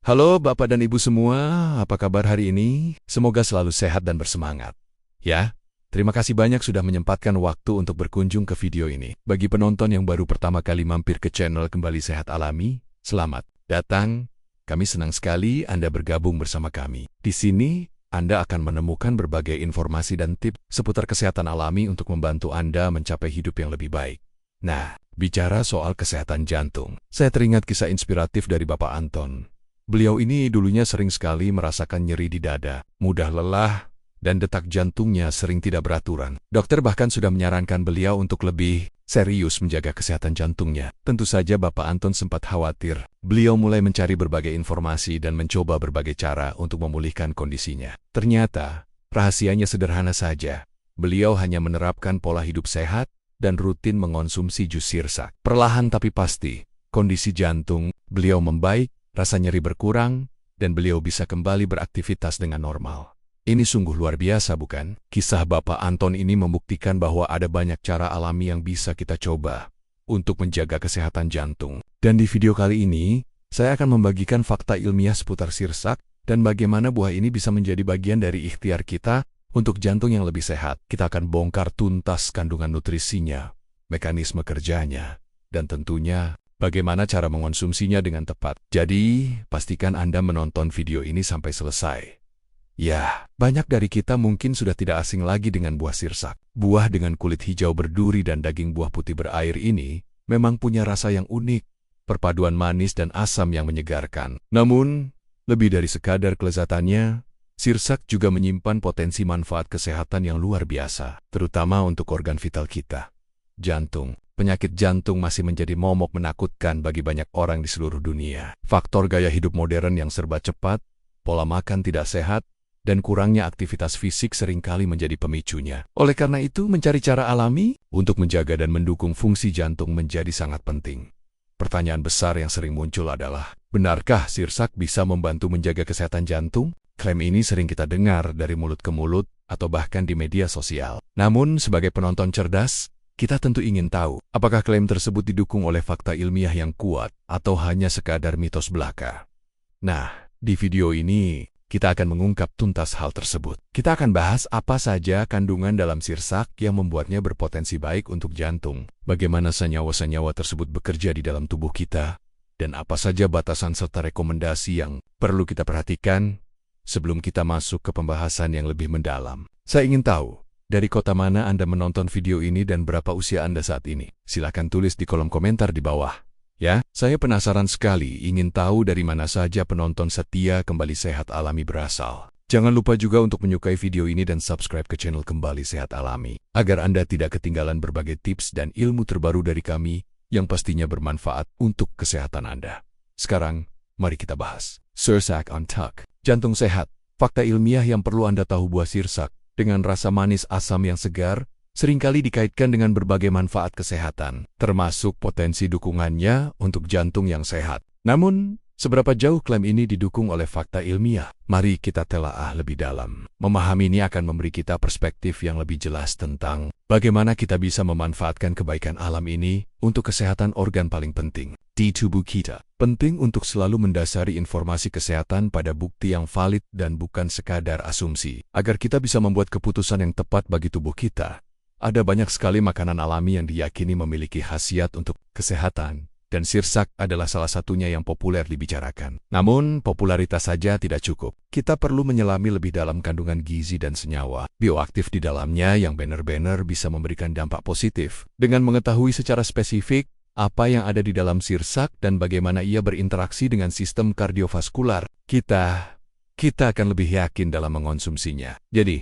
Halo Bapak dan Ibu semua, apa kabar hari ini? Semoga selalu sehat dan bersemangat. Ya, terima kasih banyak sudah menyempatkan waktu untuk berkunjung ke video ini. Bagi penonton yang baru pertama kali mampir ke channel Kembali Sehat Alami, selamat datang. Kami senang sekali Anda bergabung bersama kami. Di sini, Anda akan menemukan berbagai informasi dan tips seputar kesehatan alami untuk membantu Anda mencapai hidup yang lebih baik. Nah, bicara soal kesehatan jantung, saya teringat kisah inspiratif dari Bapak Anton. Beliau ini dulunya sering sekali merasakan nyeri di dada, mudah lelah, dan detak jantungnya sering tidak beraturan. Dokter bahkan sudah menyarankan beliau untuk lebih serius menjaga kesehatan jantungnya. Tentu saja Bapak Anton sempat khawatir. Beliau mulai mencari berbagai informasi dan mencoba berbagai cara untuk memulihkan kondisinya. Ternyata, rahasianya sederhana saja. Beliau hanya menerapkan pola hidup sehat dan rutin mengonsumsi jus sirsak. Perlahan tapi pasti, kondisi jantung beliau membaik, rasa nyeri berkurang, dan beliau bisa kembali beraktivitas dengan normal. Ini sungguh luar biasa, bukan? Kisah Bapak Anton ini membuktikan bahwa ada banyak cara alami yang bisa kita coba untuk menjaga kesehatan jantung. Dan di video kali ini, saya akan membagikan fakta ilmiah seputar sirsak dan bagaimana buah ini bisa menjadi bagian dari ikhtiar kita untuk jantung yang lebih sehat. Kita akan bongkar tuntas kandungan nutrisinya, mekanisme kerjanya, dan tentunya bagaimana cara mengonsumsinya dengan tepat. Jadi, pastikan Anda menonton video ini sampai selesai. Ya, banyak dari kita mungkin sudah tidak asing lagi dengan buah sirsak. Buah dengan kulit hijau berduri dan daging buah putih berair ini memang punya rasa yang unik, perpaduan manis dan asam yang menyegarkan. Namun, lebih dari sekadar kelezatannya, sirsak juga menyimpan potensi manfaat kesehatan yang luar biasa, terutama untuk organ vital kita. Jantung. Penyakit jantung masih menjadi momok menakutkan bagi banyak orang di seluruh dunia. Faktor gaya hidup modern yang serba cepat, pola makan tidak sehat, dan kurangnya aktivitas fisik seringkali menjadi pemicunya. Oleh karena itu, mencari cara alami untuk menjaga dan mendukung fungsi jantung menjadi sangat penting. Pertanyaan besar yang sering muncul adalah, benarkah sirsak bisa membantu menjaga kesehatan jantung? Klaim ini sering kita dengar dari mulut ke mulut atau bahkan di media sosial. Namun, sebagai penonton cerdas, kita tentu ingin tahu, apakah klaim tersebut didukung oleh fakta ilmiah yang kuat atau hanya sekadar mitos belaka. Nah, di video ini, kita akan mengungkap tuntas hal tersebut. Kita akan bahas apa saja kandungan dalam sirsak yang membuatnya berpotensi baik untuk jantung, bagaimana senyawa-senyawa tersebut bekerja di dalam tubuh kita, dan apa saja batasan serta rekomendasi yang perlu kita perhatikan sebelum kita masuk ke pembahasan yang lebih mendalam. Saya ingin tahu, dari kota mana Anda menonton video ini dan berapa usia Anda saat ini? Silakan tulis di kolom komentar di bawah. Ya, saya penasaran sekali ingin tahu dari mana saja penonton setia Kembali Sehat Alami berasal. Jangan lupa juga untuk menyukai video ini dan subscribe ke channel Kembali Sehat Alami, agar Anda tidak ketinggalan berbagai tips dan ilmu terbaru dari kami yang pastinya bermanfaat untuk kesehatan Anda. Sekarang, mari kita bahas. Sirsak on Tuck. Jantung sehat. Fakta ilmiah yang perlu Anda tahu. Buah sirsak dengan rasa manis asam yang segar, seringkali dikaitkan dengan berbagai manfaat kesehatan, termasuk potensi dukungannya untuk jantung yang sehat. Namun, seberapa jauh klaim ini didukung oleh fakta ilmiah? Mari kita telaah lebih dalam. Memahami ini akan memberi kita perspektif yang lebih jelas tentang bagaimana kita bisa memanfaatkan kebaikan alam ini untuk kesehatan organ paling penting di tubuh kita. Penting untuk selalu mendasari informasi kesehatan pada bukti yang valid dan bukan sekadar asumsi, agar kita bisa membuat keputusan yang tepat bagi tubuh kita. Ada banyak sekali makanan alami yang diyakini memiliki khasiat untuk kesehatan, dan sirsak adalah salah satunya yang populer dibicarakan. Namun, popularitas saja tidak cukup. Kita perlu menyelami lebih dalam kandungan gizi dan senyawa bioaktif di dalamnya yang benar-benar bisa memberikan dampak positif. Dengan mengetahui secara spesifik apa yang ada di dalam sirsak dan bagaimana ia berinteraksi dengan sistem kardiovaskular, kita akan lebih yakin dalam mengonsumsinya. Jadi,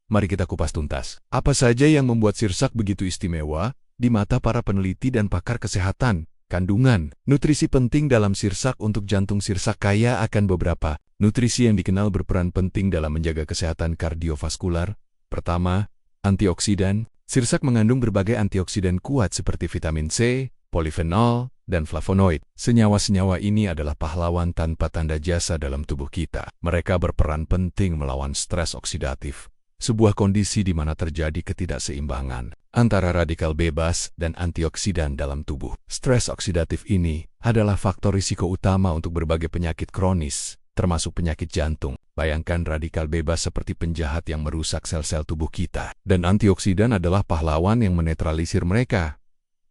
mari kita kupas tuntas. Apa saja yang membuat sirsak begitu istimewa di mata para peneliti dan pakar kesehatan? Kandungan nutrisi penting dalam sirsak. Untuk jantung, sirsak kaya akan beberapa nutrisi yang dikenal berperan penting dalam menjaga kesehatan kardiovaskular. Pertama, antioksidan. Sirsak mengandung berbagai antioksidan kuat seperti vitamin C, polifenol, dan flavonoid. Senyawa-senyawa ini adalah pahlawan tanpa tanda jasa dalam tubuh kita. Mereka berperan penting melawan stres oksidatif sebuah kondisi di mana terjadi ketidakseimbangan antara radikal bebas dan antioksidan dalam tubuh. Stres oksidatif ini adalah faktor risiko utama untuk berbagai penyakit kronis, termasuk penyakit jantung. Bayangkan radikal bebas seperti penjahat yang merusak sel-sel tubuh kita, dan antioksidan adalah pahlawan yang menetralisir mereka.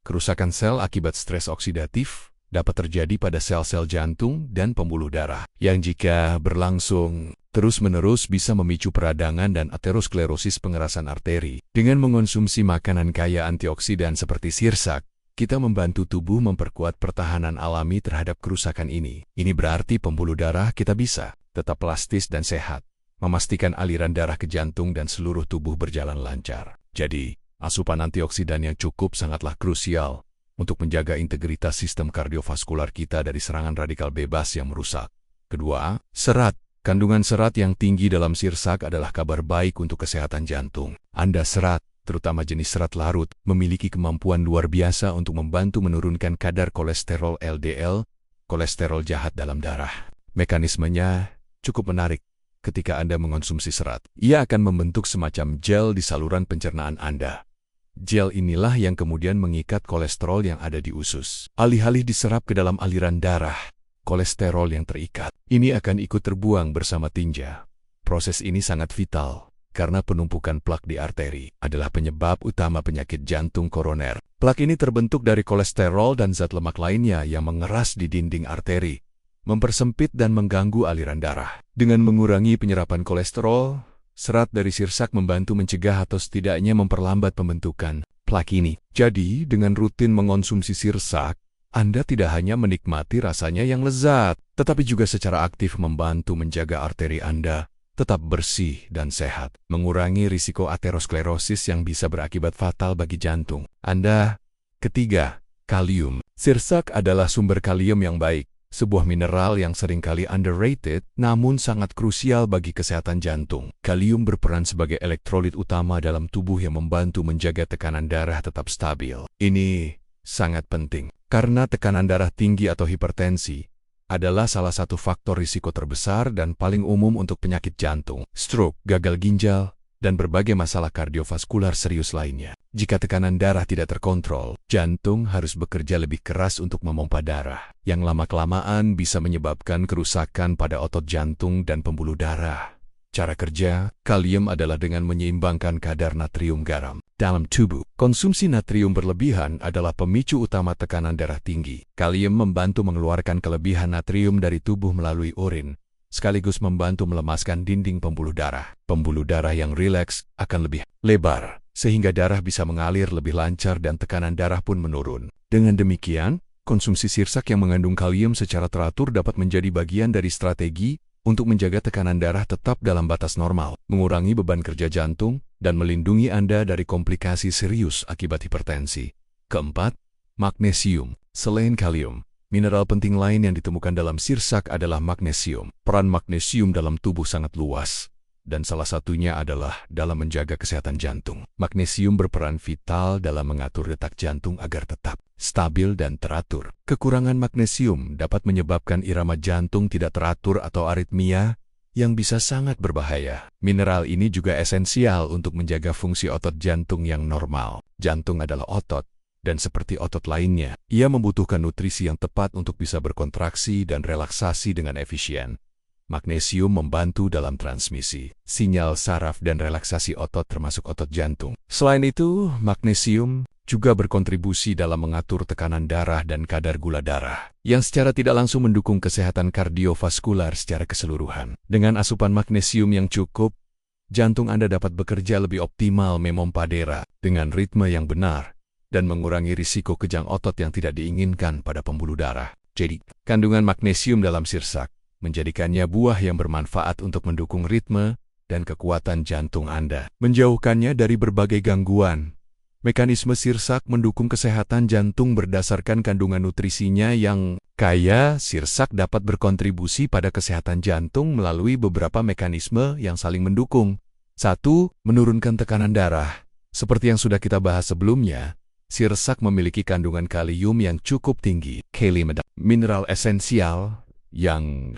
Kerusakan sel akibat stres oksidatif dapat terjadi pada sel-sel jantung dan pembuluh darah, yang jika berlangsung terus-menerus bisa memicu peradangan dan aterosklerosis pengerasan arteri. Dengan mengonsumsi makanan kaya antioksidan seperti sirsak, kita membantu tubuh memperkuat pertahanan alami terhadap kerusakan ini. Ini berarti pembuluh darah kita bisa tetap plastis dan sehat, memastikan aliran darah ke jantung dan seluruh tubuh berjalan lancar. Jadi, asupan antioksidan yang cukup sangatlah krusial untuk menjaga integritas sistem kardiovaskular kita dari serangan radikal bebas yang merusak. Kedua, serat. Kandungan serat yang tinggi dalam sirsak adalah kabar baik untuk kesehatan jantung. Anda serat, terutama jenis serat larut, memiliki kemampuan luar biasa untuk membantu menurunkan kadar kolesterol LDL, kolesterol jahat dalam darah. Mekanismenya cukup menarik. Ketika Anda mengonsumsi serat, ia akan membentuk semacam gel di saluran pencernaan Anda. Gel inilah yang kemudian mengikat kolesterol yang ada di usus. Alih-alih diserap ke dalam aliran darah, kolesterol yang terikat ini akan ikut terbuang bersama tinja. Proses ini sangat vital, karena penumpukan plak di arteri adalah penyebab utama penyakit jantung koroner. Plak ini terbentuk dari kolesterol dan zat lemak lainnya yang mengeras di dinding arteri, mempersempit dan mengganggu aliran darah. Dengan mengurangi penyerapan kolesterol, serat dari sirsak membantu mencegah atau setidaknya memperlambat pembentukan plak ini. Jadi, dengan rutin mengonsumsi sirsak, Anda tidak hanya menikmati rasanya yang lezat, tetapi juga secara aktif membantu menjaga arteri Anda tetap bersih dan sehat, mengurangi risiko aterosklerosis yang bisa berakibat fatal bagi jantung Anda. Ketiga, kalium. Sirsak adalah sumber kalium yang baik, sebuah mineral yang seringkali underrated namun sangat krusial bagi kesehatan jantung. Kalium berperan sebagai elektrolit utama dalam tubuh yang membantu menjaga tekanan darah tetap stabil. Ini sangat penting, karena tekanan darah tinggi atau hipertensi adalah salah satu faktor risiko terbesar dan paling umum untuk penyakit jantung, stroke, gagal ginjal, dan berbagai masalah kardiovaskular serius lainnya. Jika tekanan darah tidak terkontrol, jantung harus bekerja lebih keras untuk memompa darah, yang lama-kelamaan bisa menyebabkan kerusakan pada otot jantung dan pembuluh darah. Cara kerja kalium adalah dengan menyeimbangkan kadar natrium garam dalam tubuh. Konsumsi natrium berlebihan adalah pemicu utama tekanan darah tinggi. Kalium membantu mengeluarkan kelebihan natrium dari tubuh melalui urin, sekaligus membantu melemaskan dinding pembuluh darah. Pembuluh darah yang rileks akan lebih lebar, sehingga darah bisa mengalir lebih lancar dan tekanan darah pun menurun. Dengan demikian, konsumsi sirsak yang mengandung kalium secara teratur dapat menjadi bagian dari strategi untuk menjaga tekanan darah tetap dalam batas normal, mengurangi beban kerja jantung, dan melindungi Anda dari komplikasi serius akibat hipertensi. Keempat, magnesium. Selain kalium, mineral penting lain yang ditemukan dalam sirsak adalah magnesium. Peran magnesium dalam tubuh sangat luas, dan salah satunya adalah dalam menjaga kesehatan jantung. Magnesium berperan vital dalam mengatur detak jantung agar tetap stabil dan teratur. Kekurangan magnesium dapat menyebabkan irama jantung tidak teratur atau aritmia, yang bisa sangat berbahaya. Mineral ini juga esensial untuk menjaga fungsi otot jantung yang normal. Jantung adalah otot, dan seperti otot lainnya, ia membutuhkan nutrisi yang tepat untuk bisa berkontraksi dan relaksasi dengan efisien. Magnesium membantu dalam transmisi sinyal saraf dan relaksasi otot termasuk otot jantung. Selain itu, magnesium juga berkontribusi dalam mengatur tekanan darah dan kadar gula darah, yang secara tidak langsung mendukung kesehatan kardiovaskular secara keseluruhan. Dengan asupan magnesium yang cukup, jantung Anda dapat bekerja lebih optimal memompa darah dengan ritme yang benar, dan mengurangi risiko kejang otot yang tidak diinginkan pada pembuluh darah. Jadi, kandungan magnesium dalam sirsak menjadikannya buah yang bermanfaat untuk mendukung ritme dan kekuatan jantung Anda, menjauhkannya dari berbagai gangguan. Mekanisme sirsak mendukung kesehatan jantung berdasarkan kandungan nutrisinya yang kaya. Sirsak dapat berkontribusi pada kesehatan jantung melalui beberapa mekanisme yang saling mendukung. 1. Menurunkan tekanan darah. Seperti yang sudah kita bahas sebelumnya, sirsak memiliki kandungan kalium yang cukup tinggi. Kalium adalah mineral esensial yang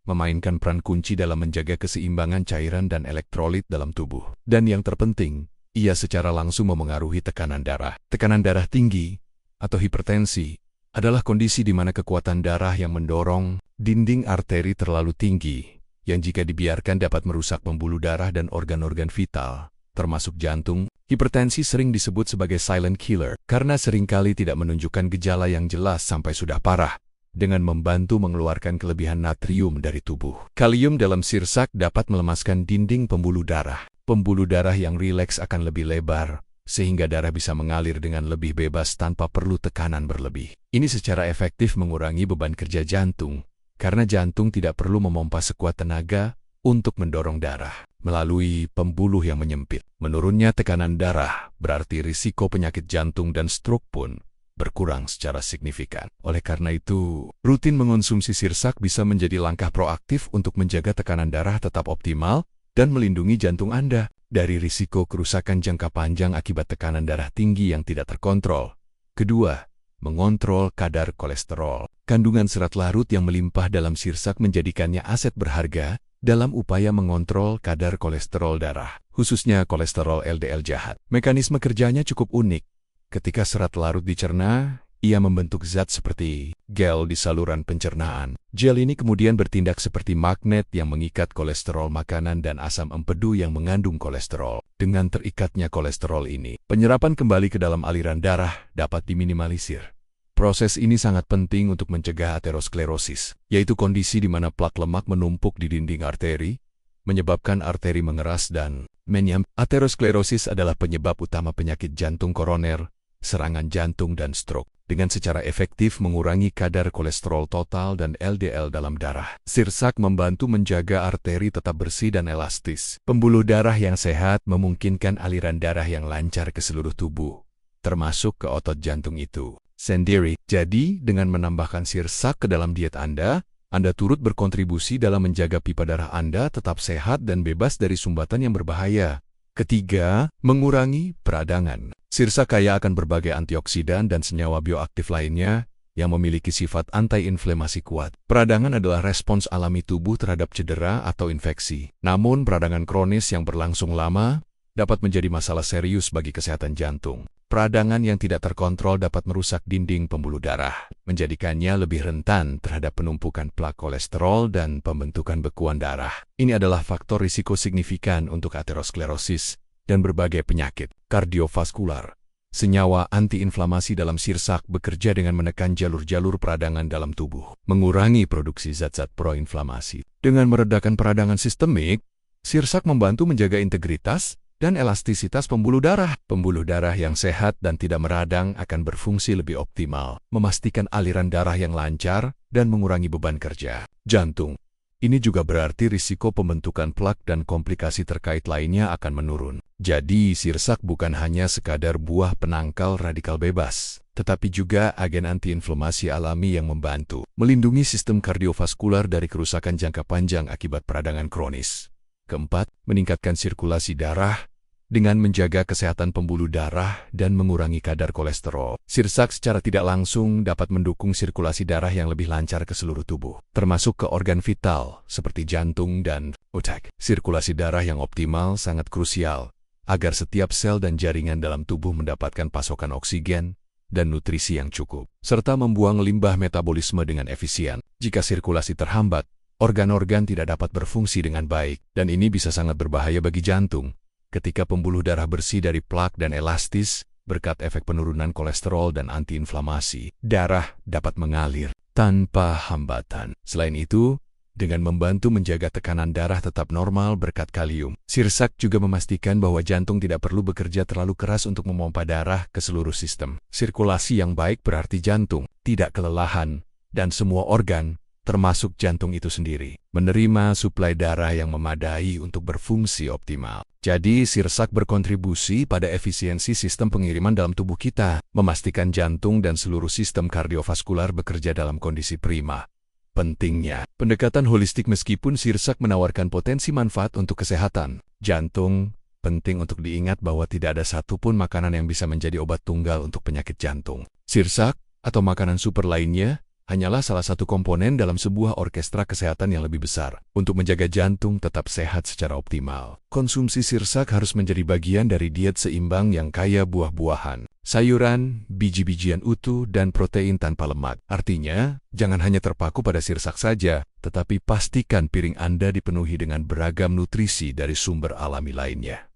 memainkan peran kunci dalam menjaga keseimbangan cairan dan elektrolit dalam tubuh. Dan yang terpenting, ia secara langsung memengaruhi tekanan darah. Tekanan darah tinggi atau hipertensi adalah kondisi di mana kekuatan darah yang mendorong dinding arteri terlalu tinggi, yang jika dibiarkan dapat merusak pembuluh darah dan organ-organ vital, termasuk jantung. Hipertensi sering disebut sebagai silent killer karena seringkali tidak menunjukkan gejala yang jelas sampai sudah parah, dengan membantu mengeluarkan kelebihan natrium dari tubuh. Kalium dalam sirsak dapat melemaskan dinding pembuluh darah. Pembuluh darah yang rileks akan lebih lebar, sehingga darah bisa mengalir dengan lebih bebas tanpa perlu tekanan berlebih. Ini secara efektif mengurangi beban kerja jantung, karena jantung tidak perlu memompa sekuat tenaga untuk mendorong darah melalui pembuluh yang menyempit. Menurunnya tekanan darah berarti risiko penyakit jantung dan stroke pun berkurang secara signifikan. Oleh karena itu, rutin mengonsumsi sirsak bisa menjadi langkah proaktif untuk menjaga tekanan darah tetap optimal dan melindungi jantung Anda dari risiko kerusakan jangka panjang akibat tekanan darah tinggi yang tidak terkontrol. Kedua, mengontrol kadar kolesterol. Kandungan serat larut yang melimpah dalam sirsak menjadikannya aset berharga dalam upaya mengontrol kadar kolesterol darah, khususnya kolesterol LDL jahat. Mekanisme kerjanya cukup unik. Ketika serat larut dicerna, ia membentuk zat seperti gel di saluran pencernaan. Gel ini kemudian bertindak seperti magnet yang mengikat kolesterol makanan dan asam empedu yang mengandung kolesterol. Dengan terikatnya kolesterol ini, penyerapan kembali ke dalam aliran darah dapat diminimalisir. Proses ini sangat penting untuk mencegah aterosklerosis, yaitu kondisi di mana plak lemak menumpuk di dinding arteri, menyebabkan arteri mengeras dan menyempit. Aterosklerosis adalah penyebab utama penyakit jantung koroner, serangan jantung dan stroke. Dengan secara efektif mengurangi kadar kolesterol total dan LDL dalam darah, sirsak membantu menjaga arteri tetap bersih dan elastis. Pembuluh darah yang sehat memungkinkan aliran darah yang lancar ke seluruh tubuh, termasuk ke otot jantung itu sendiri. Jadi, dengan menambahkan sirsak ke dalam diet Anda turut berkontribusi dalam menjaga pipa darah Anda tetap sehat dan bebas dari sumbatan yang berbahaya. Ketiga, mengurangi peradangan. Sirsak kaya akan berbagai antioksidan dan senyawa bioaktif lainnya yang memiliki sifat anti-inflamasi kuat. Peradangan adalah respons alami tubuh terhadap cedera atau infeksi. Namun, peradangan kronis yang berlangsung lama dapat menjadi masalah serius bagi kesehatan jantung. Peradangan yang tidak terkontrol dapat merusak dinding pembuluh darah, menjadikannya lebih rentan terhadap penumpukan plak kolesterol dan pembentukan bekuan darah. Ini adalah faktor risiko signifikan untuk aterosklerosis dan berbagai penyakit kardiovaskular. Senyawa antiinflamasi dalam sirsak bekerja dengan menekan jalur-jalur peradangan dalam tubuh, mengurangi produksi zat-zat proinflamasi. Dengan meredakan peradangan sistemik, sirsak membantu menjaga integritas dan elastisitas pembuluh darah. Pembuluh darah yang sehat dan tidak meradang akan berfungsi lebih optimal, memastikan aliran darah yang lancar dan mengurangi beban kerja jantung. Ini juga berarti risiko pembentukan plak dan komplikasi terkait lainnya akan menurun. Jadi, sirsak bukan hanya sekadar buah penangkal radikal bebas, tetapi juga agen antiinflamasi alami yang membantu melindungi sistem kardiovaskular dari kerusakan jangka panjang akibat peradangan kronis. Keempat, meningkatkan sirkulasi darah dengan menjaga kesehatan pembuluh darah dan mengurangi kadar kolesterol. Sirsak secara tidak langsung dapat mendukung sirkulasi darah yang lebih lancar ke seluruh tubuh, termasuk ke organ vital seperti jantung dan otak. Sirkulasi darah yang optimal sangat krusial agar setiap sel dan jaringan dalam tubuh mendapatkan pasokan oksigen dan nutrisi yang cukup, serta membuang limbah metabolisme dengan efisien. Jika sirkulasi terhambat, organ-organ tidak dapat berfungsi dengan baik, dan ini bisa sangat berbahaya bagi jantung. Ketika pembuluh darah bersih dari plak dan elastis, berkat efek penurunan kolesterol dan antiinflamasi, darah dapat mengalir tanpa hambatan. Selain itu, dengan membantu menjaga tekanan darah tetap normal berkat kalium, sirsak juga memastikan bahwa jantung tidak perlu bekerja terlalu keras untuk memompa darah ke seluruh sistem. Sirkulasi yang baik berarti jantung tidak kelelahan, dan semua organ, termasuk jantung itu sendiri, menerima suplai darah yang memadai untuk berfungsi optimal. Jadi, sirsak berkontribusi pada efisiensi sistem pengiriman dalam tubuh kita, memastikan jantung dan seluruh sistem kardiovaskular bekerja dalam kondisi prima. Pentingnya, pendekatan holistik. Meskipun sirsak menawarkan potensi manfaat untuk kesehatan jantung, penting untuk diingat bahwa tidak ada satupun makanan yang bisa menjadi obat tunggal untuk penyakit jantung. Sirsak, atau makanan super lainnya, hanyalah salah satu komponen dalam sebuah orkestra kesehatan yang lebih besar. Untuk menjaga jantung tetap sehat secara optimal, konsumsi sirsak harus menjadi bagian dari diet seimbang yang kaya buah-buahan, sayuran, biji-bijian utuh, dan protein tanpa lemak. Artinya, jangan hanya terpaku pada sirsak saja, tetapi pastikan piring Anda dipenuhi dengan beragam nutrisi dari sumber alami lainnya.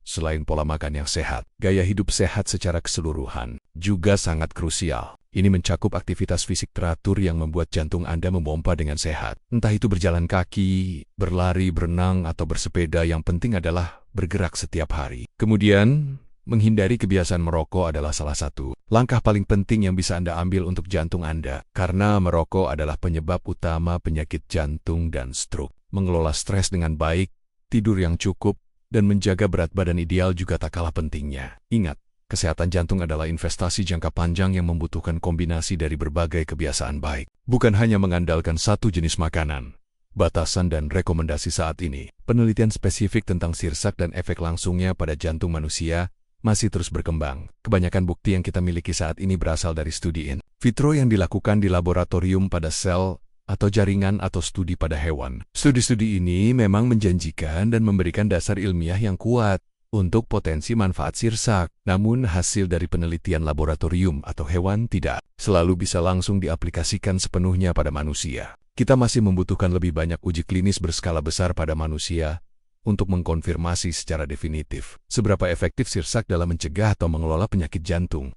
Selain pola makan yang sehat, gaya hidup sehat secara keseluruhan juga sangat krusial. Ini mencakup aktivitas fisik teratur yang membuat jantung Anda memompa dengan sehat. Entah itu berjalan kaki, berlari, berenang, atau bersepeda, yang penting adalah bergerak setiap hari. Kemudian, menghindari kebiasaan merokok adalah salah satu langkah paling penting yang bisa Anda ambil untuk jantung Anda, karena merokok adalah penyebab utama penyakit jantung dan stroke. Mengelola stres dengan baik, tidur yang cukup, dan menjaga berat badan ideal juga tak kalah pentingnya. Ingat, kesehatan jantung adalah investasi jangka panjang yang membutuhkan kombinasi dari berbagai kebiasaan baik, bukan hanya mengandalkan satu jenis makanan. Batasan dan rekomendasi saat ini, penelitian spesifik tentang sirsak dan efek langsungnya pada jantung manusia masih terus berkembang. Kebanyakan bukti yang kita miliki saat ini berasal dari studi in vitro yang dilakukan di laboratorium pada sel atau jaringan atau studi pada hewan. Studi-studi ini memang menjanjikan dan memberikan dasar ilmiah yang kuat untuk potensi manfaat sirsak. Namun hasil dari penelitian laboratorium atau hewan tidak selalu bisa langsung diaplikasikan sepenuhnya pada manusia. Kita masih membutuhkan lebih banyak uji klinis berskala besar pada manusia untuk mengkonfirmasi secara definitif seberapa efektif sirsak dalam mencegah atau mengelola penyakit jantung.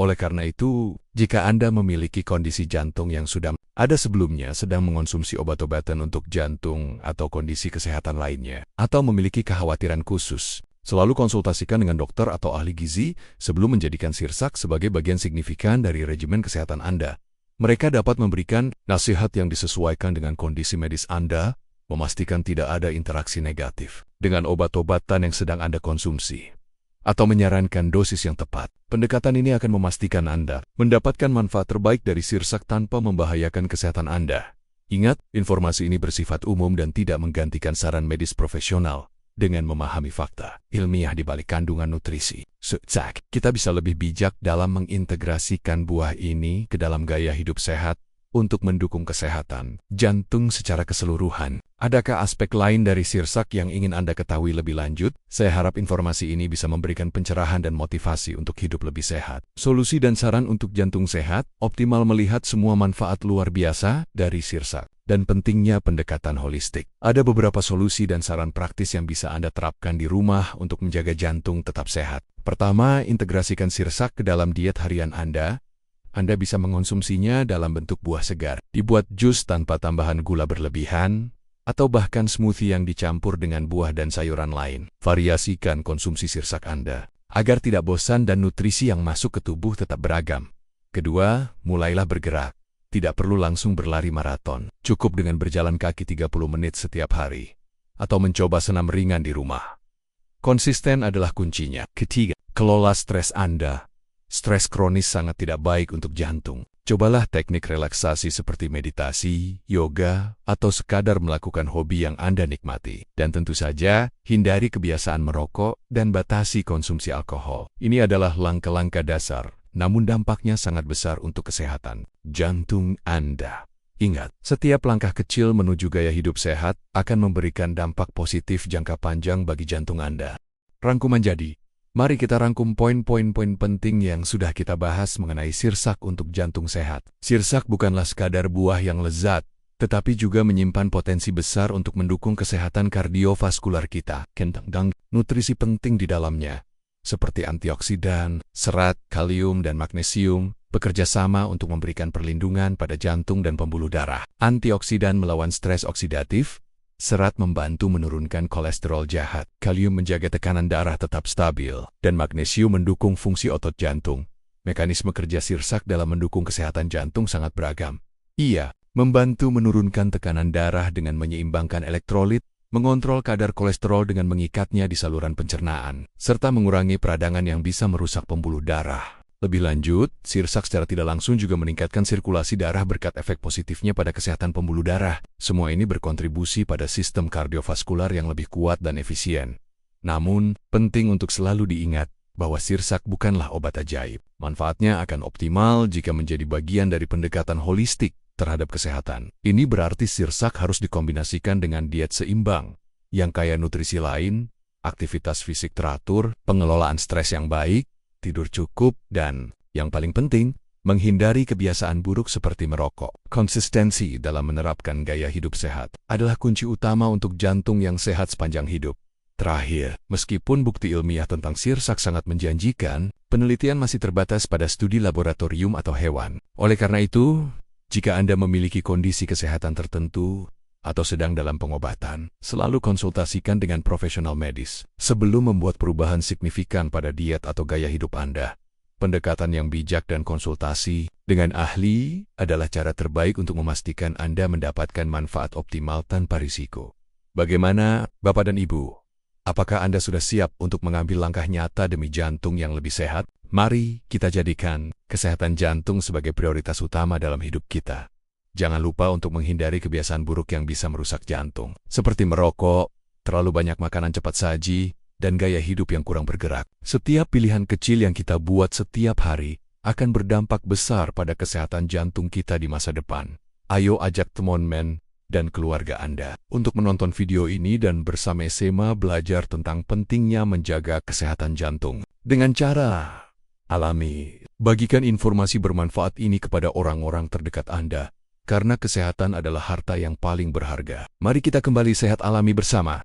Oleh karena itu, jika Anda memiliki kondisi jantung yang sudah ada sebelumnya, sedang mengonsumsi obat-obatan untuk jantung atau kondisi kesehatan lainnya, atau memiliki kekhawatiran khusus, selalu konsultasikan dengan dokter atau ahli gizi sebelum menjadikan sirsak sebagai bagian signifikan dari regimen kesehatan Anda. Mereka dapat memberikan nasihat yang disesuaikan dengan kondisi medis Anda, memastikan tidak ada interaksi negatif dengan obat-obatan yang sedang Anda konsumsi, atau menyarankan dosis yang tepat. Pendekatan ini akan memastikan Anda mendapatkan manfaat terbaik dari sirsak tanpa membahayakan kesehatan Anda. Ingat, informasi ini bersifat umum dan tidak menggantikan saran medis profesional. Dengan memahami fakta ilmiah di balik kandungan nutrisi sirsak, kita bisa lebih bijak dalam mengintegrasikan buah ini ke dalam gaya hidup sehat untuk mendukung kesehatan jantung secara keseluruhan. Adakah aspek lain dari sirsak yang ingin Anda ketahui lebih lanjut? Saya harap informasi ini bisa memberikan pencerahan dan motivasi untuk hidup lebih sehat. Solusi dan saran untuk jantung sehat, optimal melihat semua manfaat luar biasa dari sirsak, dan pentingnya pendekatan holistik. Ada beberapa solusi dan saran praktis yang bisa Anda terapkan di rumah untuk menjaga jantung tetap sehat. Pertama, integrasikan sirsak ke dalam diet harian Anda. Anda bisa mengonsumsinya dalam bentuk buah segar, dibuat jus tanpa tambahan gula berlebihan, atau bahkan smoothie yang dicampur dengan buah dan sayuran lain. Variasikan konsumsi sirsak Anda, agar tidak bosan dan nutrisi yang masuk ke tubuh tetap beragam. Kedua, mulailah bergerak. Tidak perlu langsung berlari maraton. Cukup dengan berjalan kaki 30 menit setiap hari, atau mencoba senam ringan di rumah. Konsisten adalah kuncinya. Ketiga, kelola stres Anda. Stres kronis sangat tidak baik untuk jantung. Cobalah teknik relaksasi seperti meditasi, yoga, atau sekadar melakukan hobi yang Anda nikmati. Dan tentu saja, hindari kebiasaan merokok dan batasi konsumsi alkohol. Ini adalah langkah-langkah dasar, namun dampaknya sangat besar untuk kesehatan jantung Anda. Ingat, setiap langkah kecil menuju gaya hidup sehat akan memberikan dampak positif jangka panjang bagi jantung Anda. Rangkuman jadi. Mari kita rangkum poin-poin penting yang sudah kita bahas mengenai sirsak untuk jantung sehat. Sirsak bukanlah sekadar buah yang lezat, tetapi juga menyimpan potensi besar untuk mendukung kesehatan kardiovaskular kita. Nutrisi penting di dalamnya, seperti antioksidan, serat, kalium, dan magnesium, bekerja sama untuk memberikan perlindungan pada jantung dan pembuluh darah. Antioksidan melawan stres oksidatif, serat membantu menurunkan kolesterol jahat, kalium menjaga tekanan darah tetap stabil, dan magnesium mendukung fungsi otot jantung. Mekanisme kerja sirsak dalam mendukung kesehatan jantung sangat beragam. Ia membantu menurunkan tekanan darah dengan menyeimbangkan elektrolit, mengontrol kadar kolesterol dengan mengikatnya di saluran pencernaan, serta mengurangi peradangan yang bisa merusak pembuluh darah. Lebih lanjut, sirsak secara tidak langsung juga meningkatkan sirkulasi darah berkat efek positifnya pada kesehatan pembuluh darah. Semua ini berkontribusi pada sistem kardiovaskular yang lebih kuat dan efisien. Namun, penting untuk selalu diingat, bahwa sirsak bukanlah obat ajaib. Manfaatnya akan optimal jika menjadi bagian dari pendekatan holistik terhadap kesehatan. Ini berarti sirsak harus dikombinasikan dengan diet seimbang, yang kaya nutrisi lain, aktivitas fisik teratur, pengelolaan stres yang baik, tidur cukup, dan, yang paling penting, menghindari kebiasaan buruk seperti merokok. Konsistensi dalam menerapkan gaya hidup sehat adalah kunci utama untuk jantung yang sehat sepanjang hidup. Terakhir, meskipun bukti ilmiah tentang sirsak sangat menjanjikan, penelitian masih terbatas pada studi laboratorium atau hewan. Oleh karena itu, jika Anda memiliki kondisi kesehatan tertentu atau sedang dalam pengobatan, selalu konsultasikan dengan profesional medis sebelum membuat perubahan signifikan pada diet atau gaya hidup Anda. Pendekatan yang bijak dan konsultasi dengan ahli adalah cara terbaik untuk memastikan Anda mendapatkan manfaat optimal tanpa risiko. Bagaimana, Bapak dan Ibu? Apakah Anda sudah siap untuk mengambil langkah nyata demi jantung yang lebih sehat? Mari kita jadikan kesehatan jantung sebagai prioritas utama dalam hidup kita. Jangan lupa untuk menghindari kebiasaan buruk yang bisa merusak jantung, seperti merokok, terlalu banyak makanan cepat saji, dan gaya hidup yang kurang bergerak. Setiap pilihan kecil yang kita buat setiap hari akan berdampak besar pada kesehatan jantung kita di masa depan. Ayo ajak teman-teman dan keluarga Anda untuk menonton video ini dan bersama-sama belajar tentang pentingnya menjaga kesehatan jantung dengan cara alami. Bagikan informasi bermanfaat ini kepada orang-orang terdekat Anda, karena kesehatan adalah harta yang paling berharga. Mari kita kembali sehat alami bersama.